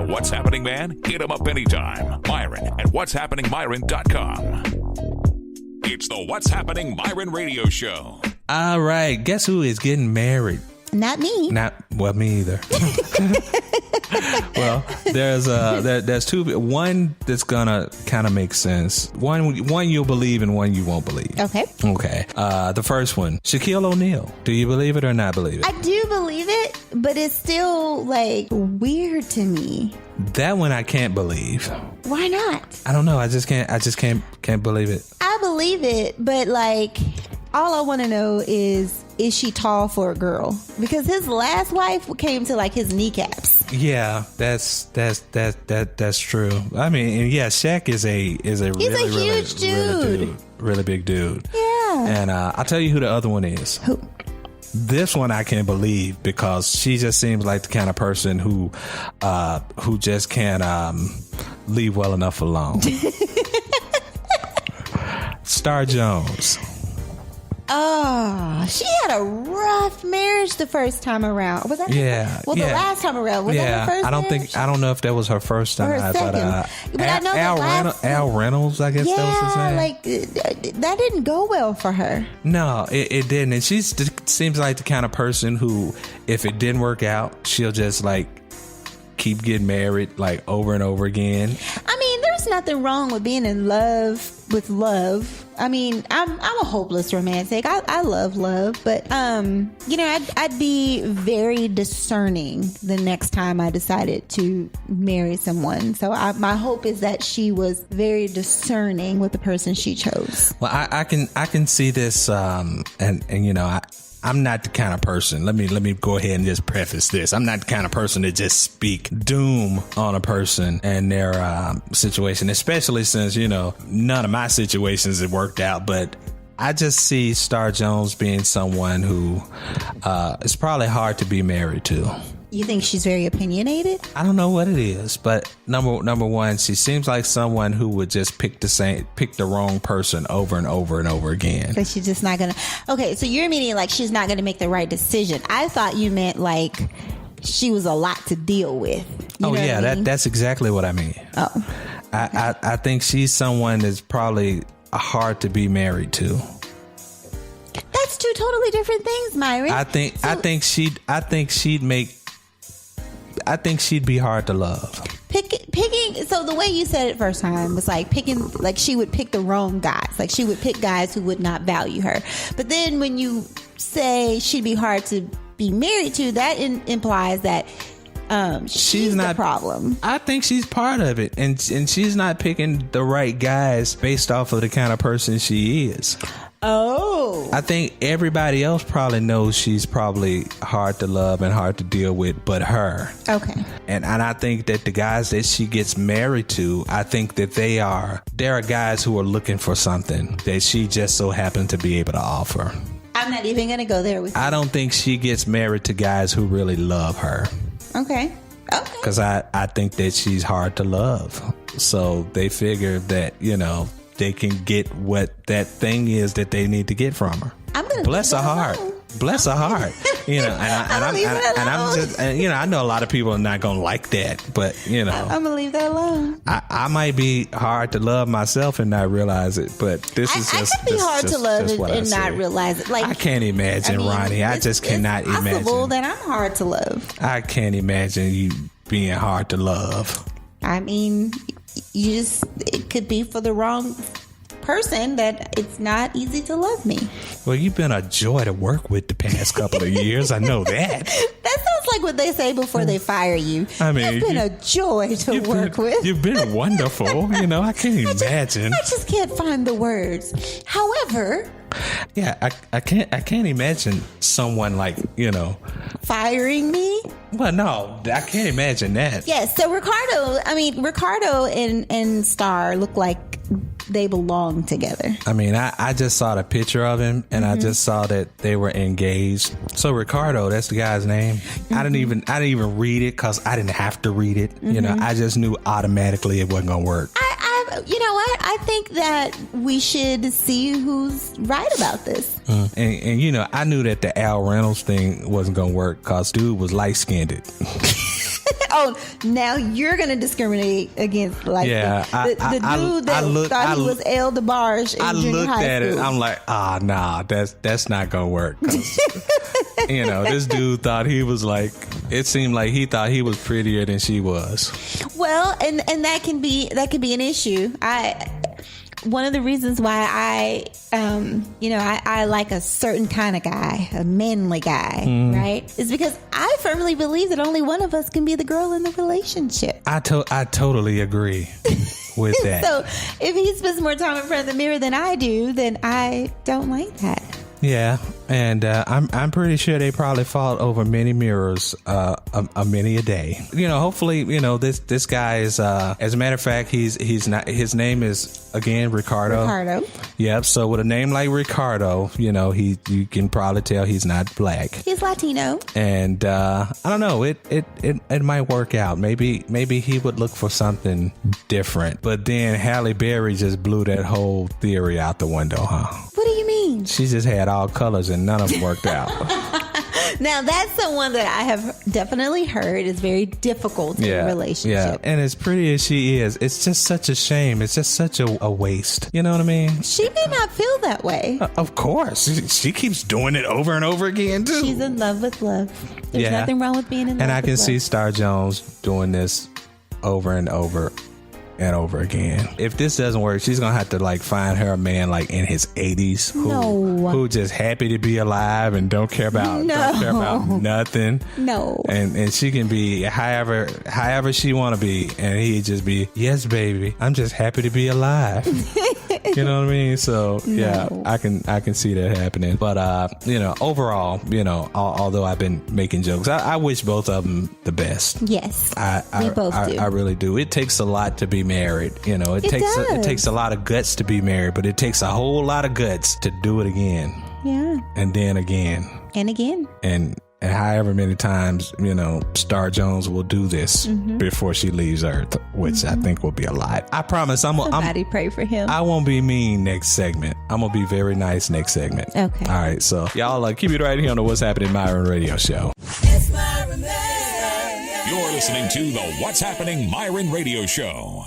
What's Happening Man? Hit him up anytime. Myron at what'shappeningmyron.com. It's the What's Happening Myron Radio Show. All right. Guess who is getting married? Not me. Well, me either. Well, there's two. One that's gonna kind of make sense. One you'll believe and one you won't believe. Okay. The first one, Shaquille O'Neal. Do you believe it or not believe it? I do believe it, but it's still like weird to me. That one I can't believe. Why not? I don't know. I just can't believe it. I believe it, but like all I want to know is she tall for a girl? Because his last wife came to like his kneecaps. Yeah, that's true. I mean, and yeah, Shaq is a huge dude. Really big dude. Yeah. And I'll tell you who the other one is. Who? This one I can't believe because she just seems like the kind of person who just can't leave well enough alone. Star Jones. Oh, she had a rough marriage the first time around. Was that? Yeah. Well, the last time around was that her first marriage? I don't know if that was her first time. Or her second. But I know Al Reynolds, I guess that was his name. Like that didn't go well for her. No, it didn't. And she seems like the kind of person who, if it didn't work out, she'll just like keep getting married like over and over again. I mean, there's nothing wrong with being in love with love. I mean, I'm a hopeless romantic. I love love, but I'd be very discerning the next time I decided to marry someone. So my hope is that she was very discerning with the person she chose. Well, I can see this, I'm not the kind of person. Let me go ahead and just preface this. I'm not the kind of person to just speak doom on a person and their situation, especially since, none of my situations have worked out. But I just see Star Jones being someone who it's probably hard to be married to. You think she's very opinionated? I don't know what it is, but number one, she seems like someone who would just pick the wrong person over and over and over again. But she's just not gonna. Okay, so you're meaning like she's not gonna make the right decision. I thought you meant like she was a lot to deal with. You know what I mean? That's exactly what I mean. Oh, okay. I think she's someone that's probably hard to be married to. That's two totally different things, Myron. I think she'd be hard to love. Picking. So the way you said it first time was like picking, like she would pick the wrong guys. Like she would pick guys who would not value her. But then when you say she'd be hard to be married to, that implies that she's not the problem. I think she's part of it, and she's not picking the right guys based off of the kind of person she is. Oh. I think everybody else probably knows she's probably hard to love and hard to deal with, but her. Okay. And I think that the guys that she gets married to, I think that there are guys who are looking for something that she just so happened to be able to offer. I'm not even going to go there with you. I don't think she gets married to guys who really love her. Okay. Because I think that she's hard to love. So they figure that, they can get what that thing is that they need to get from her. I'm gonna bless her heart. Bless her heart. I know a lot of people are not gonna like that, but I'm gonna leave that alone. I might be hard to love myself and not realize it, but this is just. I could be hard to love and not realize it. Like I can't imagine, Ronnie. I just cannot imagine. It's possible that I'm hard to love. I can't imagine you being hard to love. I mean, it could be for the wrong person that it's not easy to love me. Well, you've been a joy to work with the past couple of years. I know that. That sounds like what they say before they fire you. I mean, you've been a joy to work with. You've been wonderful. I can't imagine. I just can't find the words. However, yeah, I can't imagine someone like, firing me. Well, no, I can't imagine that. Yes, so Ricardo and Star look like they belong together. I mean, I just saw the picture of him, and I just saw that they were engaged. So Ricardo, that's the guy's name. Mm-hmm. I didn't even read it because I didn't have to read it. Mm-hmm. I just knew automatically it wasn't gonna work. You know what? I think that we should see who's right about this. And I knew that the Al Reynolds thing wasn't gonna work because dude was light skinned. oh, now you're going to discriminate against like the dude that thought he was El DeBarge in junior high school. I looked at it. I'm like, nah, that's not going to work. You know, this dude thought he was like, it seemed like he thought he was prettier than she was. Well, and that can be an issue. One of the reasons why I like a certain kind of guy, a manly guy, right, is because I firmly believe that only one of us can be the girl in the relationship. I totally agree with that. So if he spends more time in front of the mirror than I do, then I don't like that. Yeah, and I'm pretty sure they probably fought over many mirrors, many a day. You know, hopefully, you know, this guy is. As a matter of fact, he's not. His name is again Ricardo. Ricardo. Yep. So with a name like Ricardo, you know, you can probably tell he's not black. He's Latino. And I don't know. It might work out. Maybe he would look for something different. But then Halle Berry just blew that whole theory out the window, huh? What do you mean? She just had all colors and none of them worked out. Now, that's the one that I have definitely heard is very difficult in a relationship. Yeah, and as pretty as she is, it's just such a shame. It's just such a waste. You know what I mean? She may not feel that way. Of course. She keeps doing it over and over again, too. She's in love with love. There's nothing wrong with being in love with love. And I can see Star Jones doing this over and over and over again. If this doesn't work, she's gonna have to like find her a man like in his 80s who just happy to be alive and don't care about nothing. No. And she can be however she want to be, and he'd just be, yes baby, I'm just happy to be alive. You know what I mean? So yeah, I can see that happening. But you know, overall, you know, although I've been making jokes, I wish both of them the best. Yes, we both do. I really do. It takes a lot to be married. You know, it takes a lot of guts to be married, but it takes a whole lot of guts to do it again. Yeah. And then again. And again. And however many times, you know, Star Jones will do this before she leaves Earth, which I think will be a lot. I promise Somebody pray for him. I won't be mean next segment. I'm going to be very nice next segment. Okay. All right. So y'all keep it right here on the What's Happening Myron radio show. It's Myron Man. You're listening to the What's Happening Myron radio show.